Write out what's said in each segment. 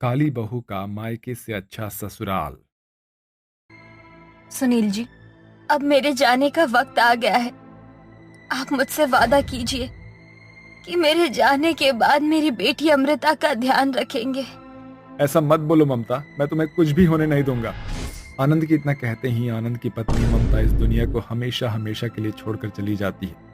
काली बहू का मायके से अच्छा ससुराल। सुनील जी, अब मेरे जाने का वक्त आ गया है। आप मुझसे वादा कीजिए कि मेरे जाने के बाद मेरी बेटी अमृता का ध्यान रखेंगे। ऐसा मत बोलो ममता, मैं तुम्हें कुछ भी होने नहीं दूंगा। आनंद की इतना कहते ही आनंद की पत्नी ममता इस दुनिया को हमेशा हमेशा के लिए छोड़कर चली जाती है।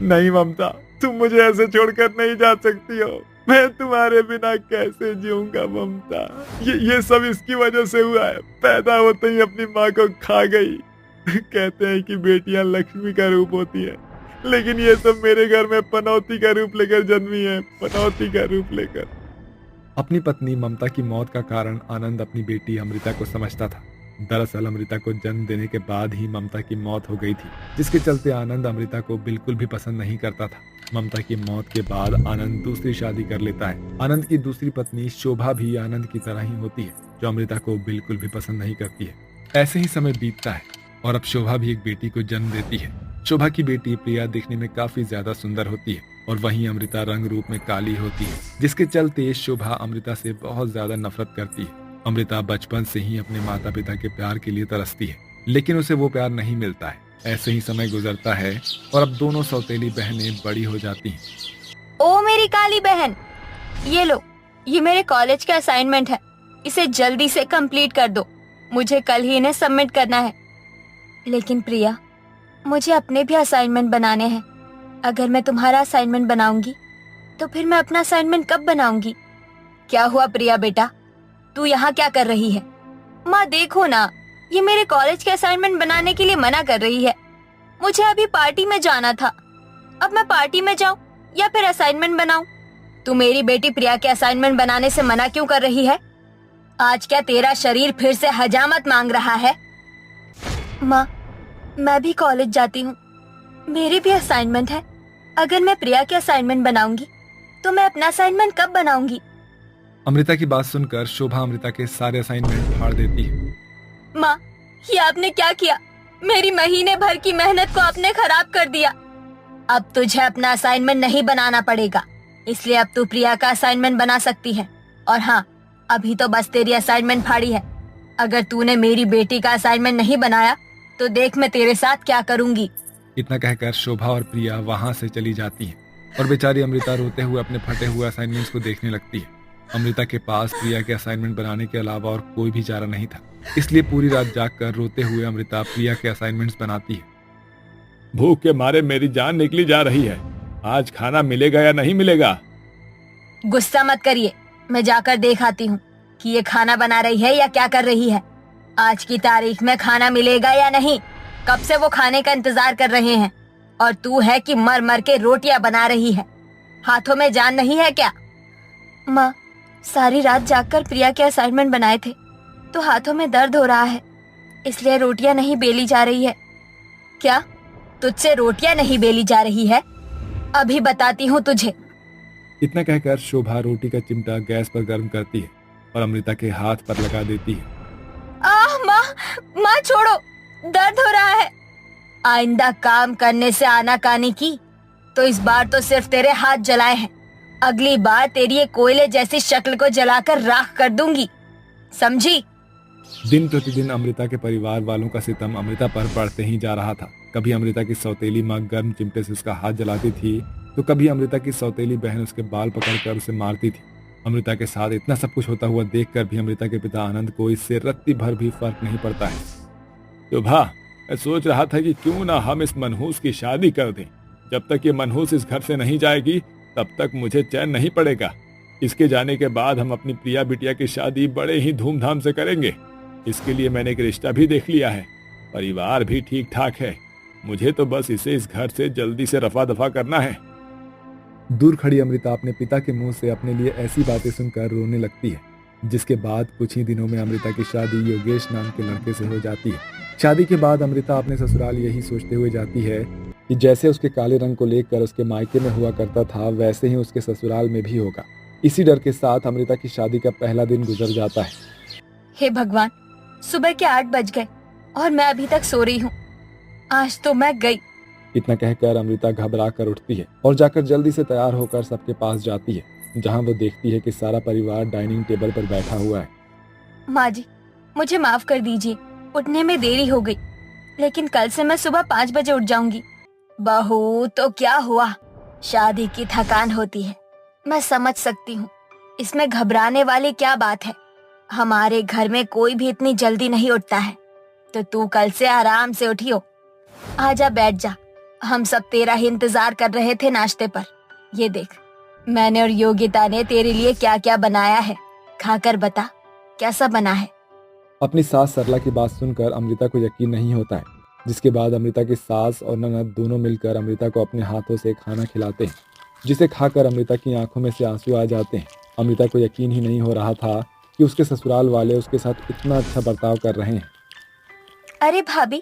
नहीं ममता, तुम मुझे ऐसे छोड़कर नहीं जा सकती हो। मैं तुम्हारे बिना कैसे जीऊंगा ममता। ये सब इसकी वजह से हुआ है। पैदा होते ही अपनी माँ को खा गई। कहते हैं कि बेटियां लक्ष्मी का रूप होती है, लेकिन ये सब मेरे घर में पनौती का रूप लेकर जन्मी है, पनौती का रूप लेकर। अपनी पत्नी ममता की मौत का कारण आनंद अपनी बेटी अमृता को समझता था। दरअसल अमृता को जन्म देने के बाद ही ममता की मौत हो गई थी, जिसके चलते आनंद अमृता को बिल्कुल भी पसंद नहीं करता था। ममता की मौत के बाद आनंद दूसरी शादी कर लेता है। आनंद की दूसरी पत्नी शोभा भी आनंद की तरह ही होती है, जो अमृता को बिल्कुल भी पसंद नहीं करती है। ऐसे ही समय बीतता है और अब शोभा भी एक बेटी को जन्म देती है। शोभा की बेटी प्रिया दिखने में काफी ज्यादा सुंदर होती है और वहीं अमृता रंग रूप में काली होती है, जिसके चलते शोभा अमृता से बहुत ज्यादा नफरत करती है। अमृता बचपन से ही अपने माता पिता के प्यार के लिए तरसती है, लेकिन उसे वो प्यार नहीं मिलता है। ऐसे ही समय गुजरता है और अब दोनों सौतेली बहनें बड़ी हो जाती हैं। ओ मेरी काली बहन, ये लो, ये मेरे कॉलेज का असाइनमेंट है। इसे जल्दी से कंप्लीट कर दो, मुझे कल ही इन्हें सबमिट करना है। लेकिन प्रिया, मुझे अपने भी असाइनमेंट बनाने हैं। अगर मैं तुम्हारा असाइनमेंट बनाऊंगी तो फिर मैं अपना असाइनमेंट कब बनाऊंगी? क्या हुआ प्रिया बेटा, तू यहाँ क्या कर रही है? माँ देखो ना, ये मेरे कॉलेज के असाइनमेंट बनाने के लिए मना कर रही है। मुझे अभी पार्टी में जाना था। अब मैं पार्टी में जाऊं या फिर असाइनमेंट बनाऊं? तू मेरी बेटी प्रिया के असाइनमेंट बनाने से मना क्यों कर रही है? आज क्या तेरा शरीर फिर से हजामत मांग रहा है? माँ, मैं भी कॉलेज जाती हूँ, मेरी भी असाइनमेंट है। अगर मैं प्रिया के असाइनमेंट बनाऊंगी तो मैं अपना असाइनमेंट कब बनाऊंगी? अमृता की बात सुनकर शोभा अमृता के सारे असाइनमेंट फाड़ देती है। माँ, ये आपने क्या किया? मेरी महीने भर की मेहनत को आपने खराब कर दिया। अब तुझे अपना असाइनमेंट नहीं बनाना पड़ेगा, इसलिए अब तू प्रिया का असाइनमेंट बना सकती है। और हाँ, अभी तो बस तेरी असाइनमेंट फाड़ी है। अगर तूने मेरी बेटी का असाइनमेंट नहीं बनाया तो देख मैं तेरे साथ क्या करूंगी। इतना कहकर शोभा और प्रिया वहां से चली जाती हैं और बेचारी अमृता रोते हुए अपने फटे हुए असाइनमेंट्स को देखने लगती है। अमृता के पास प्रिया के असाइनमेंट बनाने के अलावा और कोई भी चारा नहीं था, इसलिए पूरी रात जागकर रोते हुए अमृता प्रिया के असाइनमेंट्स बनाती है। भूख के मारे मेरी जान निकली जा रही है। आज खाना मिलेगा या नहीं मिलेगा? गुस्सा मत करिए, मैं जाकर देख आती हूँ कि ये खाना बना रही है या क्या कर रही है। आज की तारीख में खाना मिलेगा या नहीं, कब से वो खाने का इंतजार कर रहे हैं। और तू है कि मर मर के रोटियां बना रही है। हाथों में जान नहीं है क्या? माँ, सारी रात जागकर प्रिया के असाइनमेंट बनाए थे तो हाथों में दर्द हो रहा है, इसलिए रोटियां नहीं बेली जा रही है। क्या तुझसे रोटियां नहीं बेली जा रही है? अभी बताती हूँ तुझे। इतना कहकर शोभा रोटी का चिमटा गैस पर गर्म करती है और अमृता के हाथ पर लगा देती है। आह माँ, माँ छोड़ो, दर्द हो रहा है। आइंदा काम करने से आनाकानी की तो इस बार तो सिर्फ तेरे हाथ जलाए हैं। अगली बार तेरी ये कोयले जैसी शक्ल को जलाकर राख कर दूंगी, समझी? दिन प्रतिदिन अमृता के परिवार वालों का सितम अमृता पर बढ़ते ही जा रहा था। कभी अमृता की सौतेली माँ गर्म चिमटे से उसका हाथ जलाती थी, तो कभी अमृता की सौतेली बहन उसके बाल पकड़कर उसे मारती थी। अमृता के साथ इतना सब कुछ होता हुआ देखकर भी अमृता के पिता आनंद को इससे रत्ती भर भी फर्क नहीं पड़ता है। शोभा, मैं सोच रहा था कि क्यों ना हम इस मनहूस की शादी कर दें। जब तक ये मनहूस इस घर से नहीं जाएगी तब तक मुझे चैन नहीं पड़ेगा। इसके जाने के बाद हम अपनी प्रिया बिटिया की शादी बड़े ही धूमधाम से करेंगे। इसके लिए मैंने एक रिश्ता भी देख लिया है, परिवार भी ठीक ठाक है। मुझे तो बस इसे इस घर से जल्दी से रफा दफा करना है। दूर खड़ी अमृता अपने पिता के मुंह से अपने लिए ऐसी बातें सुनकर रोने लगती है, जिसके बाद कुछ ही दिनों में अमृता की शादी योगेश नाम के लड़के से हो जाती है। शादी के बाद अमृता अपने ससुराल यही सोचते हुए जाती है कि जैसे उसके काले रंग को लेकर उसके मायके में हुआ करता था, वैसे ही उसके ससुराल में भी होगा। इसी डर के साथ अमृता की शादी का पहला दिन गुजर जाता है। हे भगवान, सुबह के 8 बज गए और मैं अभी तक सो रही हूँ। आज तो मैं गई। इतना कहकर अमृता घबरा कर उठती है और जाकर जल्दी से तैयार होकर सबके पास जाती है। जहां वो देखती है कि सारा परिवार डाइनिंग टेबल पर बैठा हुआ है। माँ जी, मुझे माफ कर दीजिए, उठने में देरी हो गई, लेकिन कल से मैं सुबह 5 बजे उठ जाऊंगी। बहू तो क्या हुआ, शादी की थकान होती है, मैं समझ सकती हूँ, इसमें घबराने वाली क्या बात है। हमारे घर में कोई भी इतनी जल्दी नहीं उठता है, तो तू कल से आराम से उठियो। आजा बैठ जा, हम सब तेरा ही इंतजार कर रहे थे नाश्ते पर। ये देख, मैंने और योगिता ने तेरे लिए क्या क्या बनाया है, खाकर बता कैसा बना है। अपनी सास सरला की बात सुनकर अमृता को यकीन नहीं होता है, जिसके बाद अमृता की सास और ननद दोनों मिलकर अमृता को अपने हाथों से खाना खिलाते हैं, जिसे खाकर अमृता की आंखों में से आंसू आ जाते हैं। अमृता को यकीन ही नहीं हो रहा था कि उसके ससुराल वाले उसके साथ इतना अच्छा बर्ताव कर रहे हैं। अरे भाभी,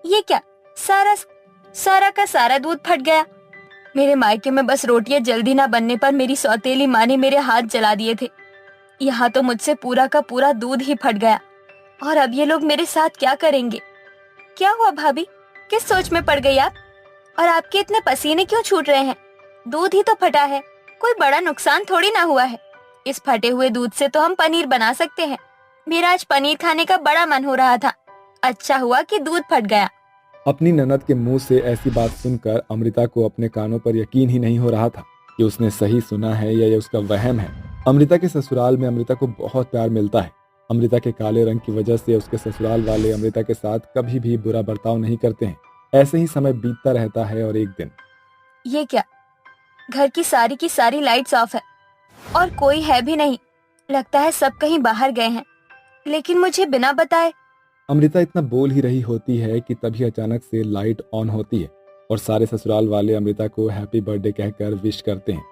ये क्या, सारा का सारा दूध फट गया। मेरे मायके में बस रोटियां जल्दी ना बनने पर मेरी सौतेली माँ ने मेरे हाथ जला दिए थे। यहाँ तो मुझसे पूरा का पूरा दूध ही फट गया, और अब ये लोग मेरे साथ क्या करेंगे। क्या हुआ भाभी, किस सोच में पड़ गई आप? और आपके इतने पसीने क्यों छूट रहे हैं? दूध ही तो फटा है, कोई बड़ा नुकसान थोड़ी ना हुआ है। इस फटे हुए दूध से तो हम पनीर बना सकते हैं। मेरा आज पनीर खाने का बड़ा मन हो रहा था, अच्छा हुआ कि दूध फट गया। अपनी ननद के मुंह से ऐसी बात सुनकर अमृता को अपने कानों पर यकीन ही नहीं हो रहा था कि उसने सही सुना है या ये उसका वहम है। अमृता के ससुराल में अमृता को बहुत प्यार मिलता है। अमृता के काले रंग की वजह से उसके ससुराल वाले अमृता के साथ कभी भी बुरा बर्ताव नहीं करते हैं। ऐसे ही समय बीतता रहता है और एक दिन, ये क्या, घर की सारी लाइट्स ऑफ है और कोई है भी नहीं। लगता है सब कहीं बाहर गए हैं, लेकिन मुझे बिना बताए। अमृता इतना बोल ही रही होती है कि तभी अचानक से लाइट ऑन होती है और सारे ससुराल वाले अमृता को हैप्पी बर्थडे कहकर विश करते हैं।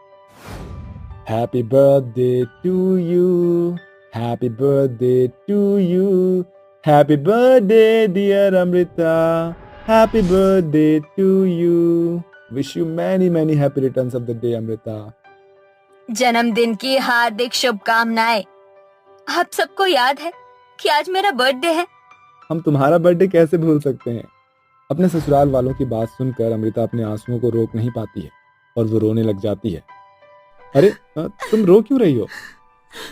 Happy birthday to you, happy birthday to you, happy birthday dear Amrita, happy birthday to you, wish you many many happy returns of the day Amrita. जन्मदिन की हार्दिक शुभकामनाएं। आप सबको याद है कि आज मेरा बर्थडे है। हम तुम्हारा बर्थडे कैसे भूल सकते हैं। अपने ससुराल वालों की बात सुनकर अमृता अपने आंसुओं को रोक नहीं पाती है और वो रोने लग जाती है। अरे तुम रो क्यों रही हो?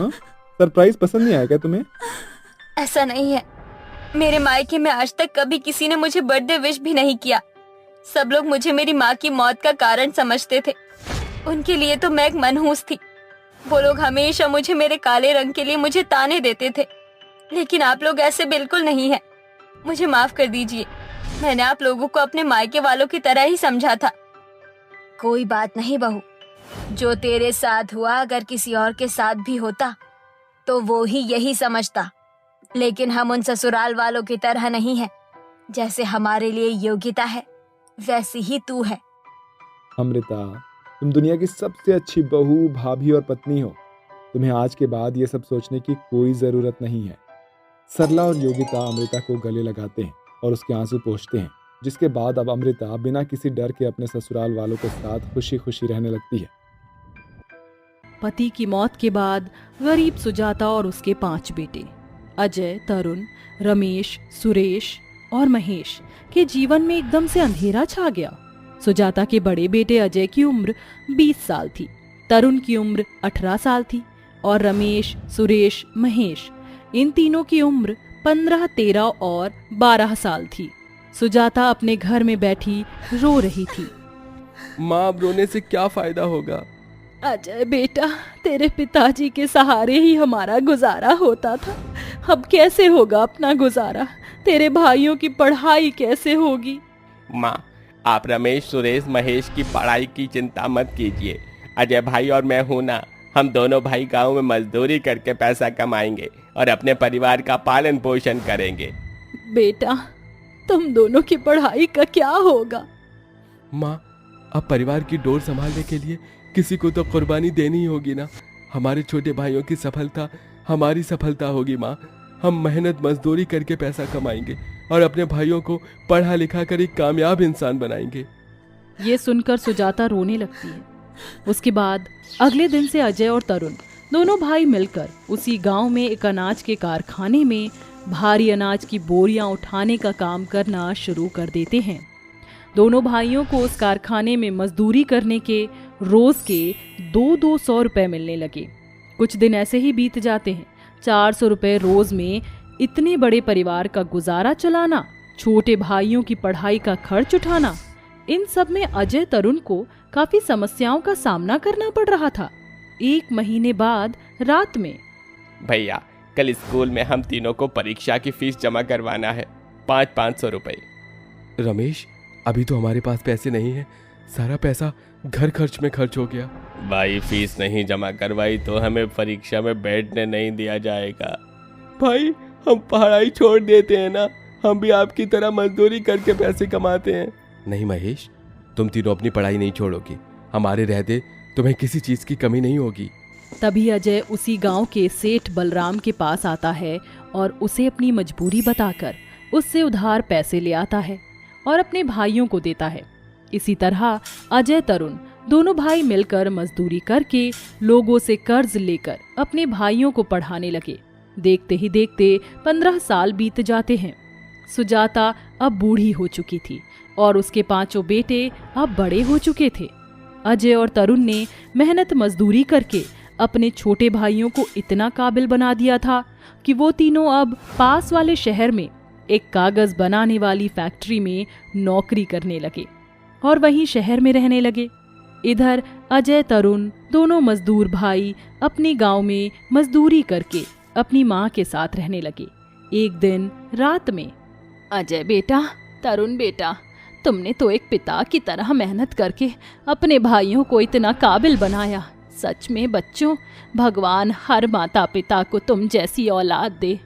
सरप्राइज पसंद नहीं आया क्या तुम्हें? ऐसा नहीं है, मेरे मायके में आज तक कभी किसी ने मुझे बर्थडे विश भी नहीं किया। सब लोग मुझे मेरी माँ की मौत का कारण समझते थे। उनके लिए तो मैं एक मनहूस थी। वो लोग हमेशा मुझे मेरे काले रंग के लिए मुझे ताने देते थे, लेकिन आप लोग ऐसे बिल्कुल नहीं हैं। मुझे माफ कर दीजिए, मैंने आप लोगों को अपने मायके वालों की तरह ही समझा था। कोई बात नहीं बहू, जो तेरे साथ हुआ अगर किसी और के साथ भी होता तो वो ही यही समझता। लेकिन हम उन ससुराल वालों की तरह नहीं है। जैसे हमारे लिए योग्यता है, वैसी ही तू है। अमृता, तुम दुनिया की सबसे अच्छी बहू, भाभी और पत्नी हो। तुम्हें आज के बाद ये सब सोचने की कोई जरूरत नहीं है। सरला और योगिता अमृता को गले लगाते हैं और उसके आंसू पोंछते हैं, जिसके बाद अब अमृता बिना किसी डर के अपने ससुराल वालों के साथ खुशी खुशी रहने लगती है। पति की मौत के बाद गरीब सुजाता और उसके 5 बेटे अजय, तरुण, रमेश, सुरेश और महेश के जीवन में एकदम से अंधेरा छा गया। सुजाता के बड़े बेटे अजय की उम्र 20 साल थी, तरुण की उम्र 18 साल थी और रमेश, सुरेश, महेश इन तीनों की उम्र 15, 13 और 12 साल थी। सुजाता अपने घर में बैठी रो रही थी। माँ, अब रोने से क्या फायदा होगा? अजय बेटा, तेरे पिताजी के सहारे ही हमारा गुजारा होता था। अब कैसे होगा अपना गुजारा? तेरे भाइयों की पढ़ाई कैसे होगी? माँ, आप रमेश, सुरेश, महेश की पढ़ाई की चिंता मत कीजिए। अजय भाई और मैं हूं ना, हम दोनों भाई गांव में मजदूरी करके पैसा कमाएंगे और अपने परिवार का पालन पोषण करेंगे। बेटा, तुम दोनों की पढ़ाई का क्या होगा? माँ, अब परिवार की डोर संभालने के लिए किसी को तो कुर्बानी देनी ही होगी ना। हमारे छोटे भाइयों की सफलता हमारी सफलता होगी माँ। हम मेहनत मजदूरी करके पैसा कमाएंगे और अपने भाइयों को पढ़ा लिखा कर एक कामयाब इंसान बनाएंगे। ये सुनकर सुजाता रोने लगती है। उसके बाद अगले दिन से अजय और तरुण दोनों भाई मिलकर उसी गांव में एक अनाज के कारखाने में भारी अनाज की बोरियां उठाने का काम करना शुरू कर देते हैं। दोनों भाइयों को उस कारखाने में मजदूरी करने के रोज के 200 रुपए मिलने लगे। कुछ दिन ऐसे ही बीत जाते हैं। 400 रुपए रोज में इतने बड़े परिवार का गुजारा चलाना, छोटे भाइयों की पढ़ाई का खर्च उठाना, इन सब में अजय तरुण को काफी समस्याओं का सामना करना पड़ रहा था। 1 महीने बाद रात में, भैया कल स्कूल में हम तीनों को परीक्षा की फीस जमा करवाना है, 500 रुपए। रमेश, अभी तो हमारे पास पैसे नहीं है, सारा पैसा घर खर्च में खर्च हो गया। भाई फीस नहीं जमा करवाई तो हमें परीक्षा में बैठने नहीं दिया जाएगा। भाई हम पढ़ाई छोड़ देते हैं ना, हम भी आपकी तरह मजदूरी करके पैसे कमाते हैं। नहीं महेश, तुम तीनों अपनी पढ़ाई नहीं छोड़ोगे, हमारे रहते तुम्हें किसी चीज की कमी नहीं होगी। तभी अजय उसी गांव के सेठ बलराम के पास आता है और उसे अपनी मजबूरी बताकर उससे उधार पैसे ले आता है और अपने भाइयों को देता है। इसी तरह अजय तरुण दोनों भाई मिलकर मजदूरी करके लोगों से कर्ज लेकर अपने भाइयों को पढ़ाने लगे। देखते ही देखते 15 साल बीत जाते हैं। सुजाता अब बूढ़ी हो चुकी थी और उसके 5 बेटे अब बड़े हो चुके थे। अजय और तरुण ने मेहनत मजदूरी करके अपने छोटे भाइयों को इतना काबिल बना दिया था कि वो तीनों अब पास वाले शहर में एक कागज बनाने वाली फैक्ट्री में नौकरी करने लगे और वहीं शहर में रहने लगे। इधर अजय तरुण दोनों मजदूर भाई अपने गांव में मजदूरी करके अपनी माँ के साथ रहने लगे। एक दिन रात में, अजय बेटा, तरुण बेटा, तुमने तो एक पिता की तरह मेहनत करके अपने भाइयों को इतना काबिल बनाया। सच में बच्चों, भगवान हर माता पिता को तुम जैसी औलाद दे।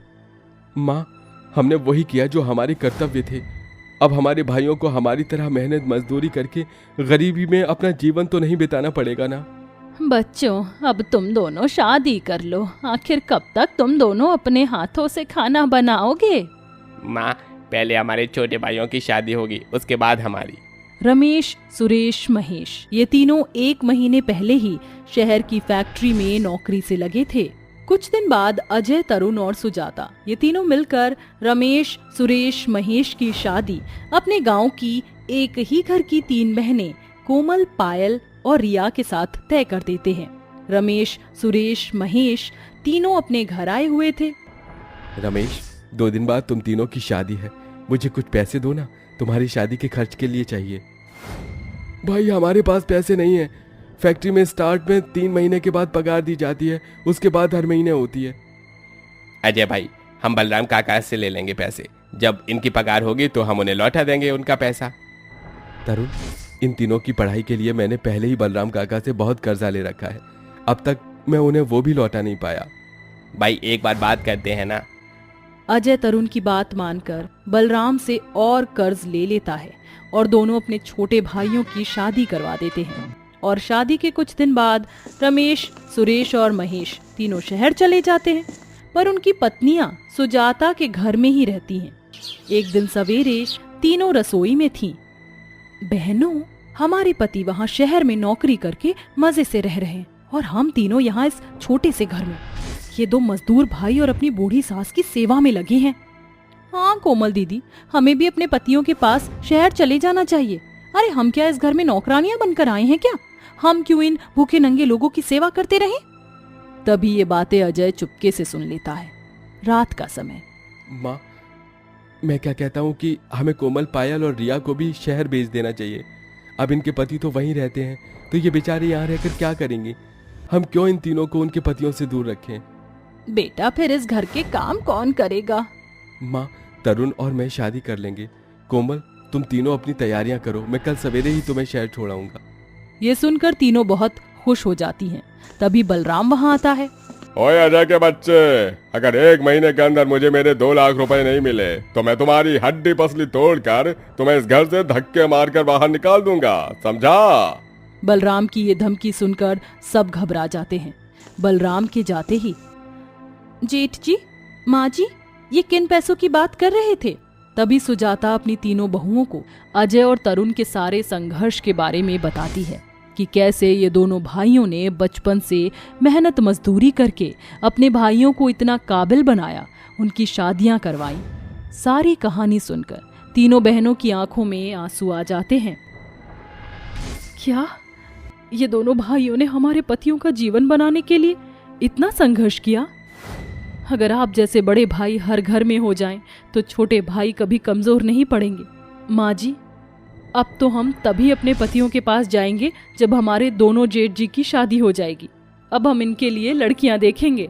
माँ, हमने वही किया जो हमारे कर्तव्य थे। अब हमारे भाइयों को हमारी तरह मेहनत मजदूरी करके गरीबी में अपना जीवन तो नहीं बिताना पड़ेगा ना। बच्चों, अब तुम दोनों शादी कर लो। आखिर कब तक तुम दोनों अपने हाथों से खाना बनाओगे? माँ, पहले हमारे छोटे भाइयों की शादी होगी, उसके बाद हमारी। रमेश, सुरेश, महेश ये तीनों 1 महीने पहले ही शहर की फैक्ट्री में नौकरी से लगे थे। कुछ दिन बाद अजय, तरुण और सुजाता ये तीनों मिलकर रमेश, सुरेश, महेश की शादी अपने गांव की एक ही घर की 3 बहनें कोमल, पायल और रिया के साथ तय कर देते हैं। रमेश, सुरेश, महेश तीनों अपने घर आए हुए थे। रमेश, 2 दिन बाद तुम तीनों की शादी है, मुझे कुछ पैसे दो ना, तुम्हारी शादी के खर्च के लिए चाहिए। भाई हमारे पास पैसे नहीं है, फैक्ट्री में स्टार्ट में 3 महीने के बाद पगार दी जाती है, उसके बाद हर महीने होती है। अजय भाई, हम बलराम काका से ले लेंगे पैसे, जब इनकी पगार होगी तो हम उन्हें लौटा देंगे उनका पैसा। तरुण, इन तीनों की पढ़ाई के लिए मैंने पहले ही बलराम काका से बहुत कर्जा ले रखा है, अब तक मैं उन्हें वो भी लौटा नहीं पाया। भाई एक बार बात करते हैं ना। अजय तरुण की बात मानकर बलराम से और कर्ज ले लेता है और दोनों अपने छोटे भाइयों की शादी करवा देते हैं। और शादी के कुछ दिन बाद रमेश, सुरेश और महेश तीनों शहर चले जाते हैं, पर उनकी पत्नियां सुजाता के घर में ही रहती हैं। एक दिन सवेरे तीनों रसोई में थीं। बहनों, हमारे पति वहाँ शहर में नौकरी करके मजे से रह रहे हैं और हम तीनों यहाँ इस छोटे से घर में। ये 2 मजदूर भाई और अपनी बूढ़ी सास की सेवा में लगे हैं। हाँ कोमल दीदी, हमें भी अपने पतियों के पास शहर चले जाना चाहिए। अरे हम क्या इस घर में नौकरानियां बनकर आए हैं क्या? हम क्यों इन भूखे नंगे लोगों की सेवा करते रहें? तभी ये बातें अजय चुपके से सुन लेता है। रात का समय। माँ, मैं क्या कहता हूँ कि हमें कोमल, पायल और रिया को भी शहर भेज देना चाहिए। अब इनके पति तो वहीं रहते हैं, तो ये बेचारे यहाँ रहकर क्या करेंगे? हम क्यों इन तीनों को उनके पतियों से दूर रखें? बेटा, फिर इस घर के काम कौन करेगा? माँ, तरुण और मैं शादी कर लेंगे। कोमल, तुम तीनों अपनी तैयारियां करो, मैं कल सवेरे ही तुम्हें शहर छोड़ाऊंगा। ये सुनकर तीनों बहुत खुश हो जाती हैं। तभी बलराम वहाँ आता है। ओए अजय के बच्चे, अगर 1 महीने के अंदर मुझे मेरे 2 लाख रुपए नहीं मिले तो मैं तुम्हारी हड्डी पसली तोड़कर तुम्हें इस घर से धक्के मारकर बाहर निकाल दूंगा, समझा? बलराम की ये धमकी सुनकर सब घबरा जाते हैं। बलराम के जाते ही, जेठ जी, माँ जी, ये किन पैसों की बात कर रहे थे? तभी सुजाता अपनी तीनों बहुओं को अजय और तरुण के सारे संघर्ष के बारे में बताती है कि कैसे ये दोनों भाइयों ने बचपन से मेहनत मजदूरी करके अपने भाइयों को इतना काबिल बनाया, उनकी शादियां करवाई। सारी कहानी सुनकर तीनों बहनों की आंखों में आंसू आ जाते हैं। क्या ये दोनों भाइयों ने हमारे पतियों का जीवन बनाने के लिए इतना संघर्ष किया। अगर आप जैसे बड़े भाई हर घर में हो जाएं, तो छोटे भाई कभी कमजोर नहीं पड़ेंगे। माँ जी, अब तो हम तभी अपने पतियों के पास जाएंगे जब हमारे दोनों जेठ जी की शादी हो जाएगी। अब हम इनके लिए लड़कियां देखेंगे।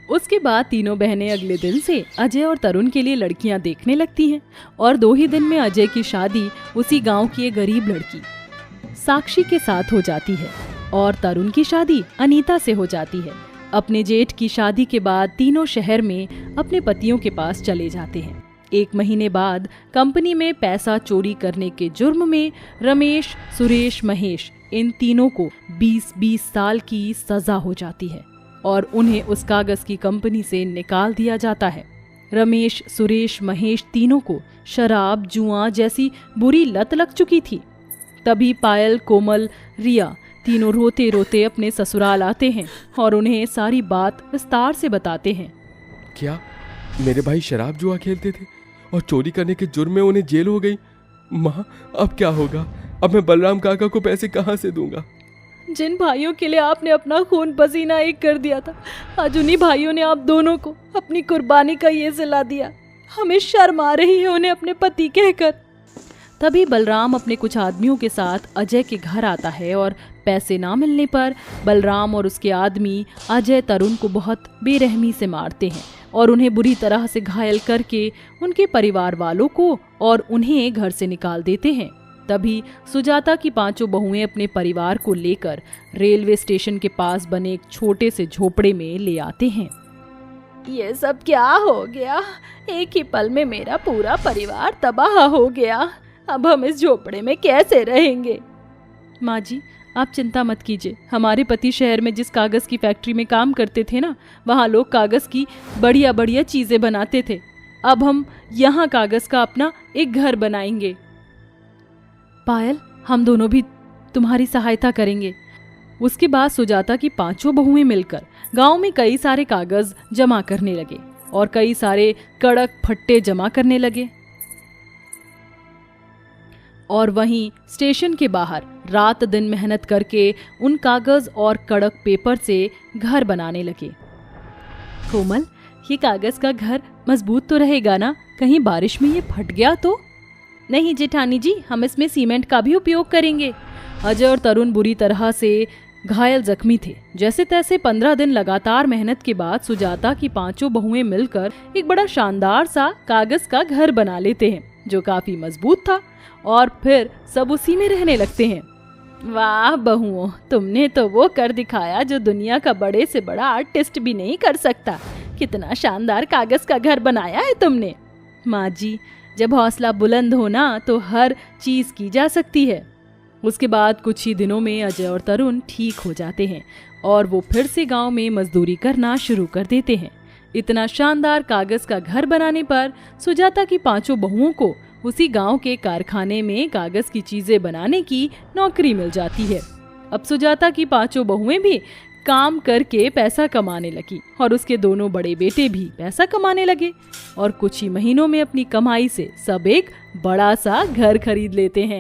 उसके बाद तीनों बहनें अगले दिन से अजय और तरुण के लिए लड़कियां देखने लगती हैं और 2 ही दिन में अजय की शादी उसी गांव की एक गरीब लड़की साक्षी के साथ हो जाती है और तरुण की शादी अनीता से हो जाती है। अपने जेठ की शादी के बाद तीनों शहर में अपने पतियों के पास चले जाते हैं। 1 महीने बाद कंपनी में पैसा चोरी करने के जुर्म में रमेश, सुरेश, महेश इन तीनों को 20-20 साल की सजा हो जाती है और उन्हें उस कागज की कंपनी से निकाल दिया जाता है। रमेश, सुरेश, महेश तीनों को शराब, जुआ जैसी बुरी लत लग चुकी थी। तभी पायल, कोमल, रिया तीनों रोते रोते अपने ससुराल आते हैं और उन्हें सारी बात विस्तार से बताते हैं। क्या मेरे भाई शराब जुआ खेलते थे और चोरी करने के जुर्म में उन्हें जेल हो गई? माँ, अब क्या होगा? अब मैं बलराम काका को पैसे कहाँ से दूंगा? जिन भाइयों के लिए आपने अपना खून पसीना एक कर दिया था, आज उन्हीं भाइयों ने आप दोनों को अपनी कुर्बानी का ये सिला दिया। हमें शर्म आ रही है उन्हें अपने पति कहकर। तभी बलराम अपने कुछ आदमियों के साथ अजय के घर आता है और पैसे ना मिलने पर बलराम और उसके आदमी अजय, तरुण को बहुत बेरहमी से मारते हैं और उन्हें बुरी तरह से घायल करके उनके परिवार वालों को और उन्हें घर से निकाल देते हैं। तभी सुजाता की 5 बहुएं अपने परिवार को लेकर रेलवे स्टेशन के पास बने एक छोटे से झोपड़े में ले आते हैं। ये सब क्या हो गया? एक ही पल में मेरा पूरा परिवार तबाह हो गया। अब हम इस झोपड़े में कैसे रहेंगे? माँ जी, आप चिंता मत कीजिए। हमारे पति शहर में जिस कागज की फैक्ट्री में काम करते थे ना, वहाँ लोग कागज की बढ़िया बढ़िया चीजें बनाते थे। अब हम यहाँ कागज का अपना एक घर बनाएंगे। पायल, हम दोनों भी तुम्हारी सहायता करेंगे। उसके बाद सुजाता की 5 बहुएं मिलकर गांव में कई सारे कागज जमा करने लगे और कई सारे कड़क फट्टे जमा करने लगे और वहीं स्टेशन के बाहर रात दिन मेहनत करके उन कागज और कड़क पेपर से घर बनाने लगे। कोमल, ये कागज का घर मजबूत तो रहेगा ना? कहीं बारिश में ये फट गया तो? नहीं जेठानी जी, हम इसमें सीमेंट का भी उपयोग करेंगे। अजय और तरुण बुरी तरह से घायल जख्मी थे। जैसे तैसे 15 दिन लगातार मेहनत के बाद सुजाता की 5 बहुएं मिलकर एक बड़ा शानदार सा कागज का घर बना लेते हैं जो काफी मजबूत था और फिर सब उसी में रहने लगते हैं। वाह बहुओं, तुमने तो वो कर दिखाया जो दुनिया का बड़े से बड़ा आर्टिस्ट भी नहीं कर सकता। कितना शानदार कागज का घर बनाया है तुमने। माँ जी, जब हौसला बुलंद हो ना तो हर चीज की जा सकती है। उसके बाद कुछ ही दिनों में अजय और तरुण ठीक हो जाते हैं और वो फिर से गांव में मजदूरी करना शुरू कर देते हैं। इतना शानदार कागज का घर बनाने पर सुजाता की 5 बहुओं को उसी गांव के कारखाने में कागज की चीजें बनाने की नौकरी मिल जाती है। अब सुजाता की 5 बहुएं भी काम करके पैसा कमाने लगी और उसके दोनों बड़े बेटे भी पैसा कमाने लगे और कुछ ही महीनों में अपनी कमाई से सब एक बड़ा सा घर खरीद लेते हैं।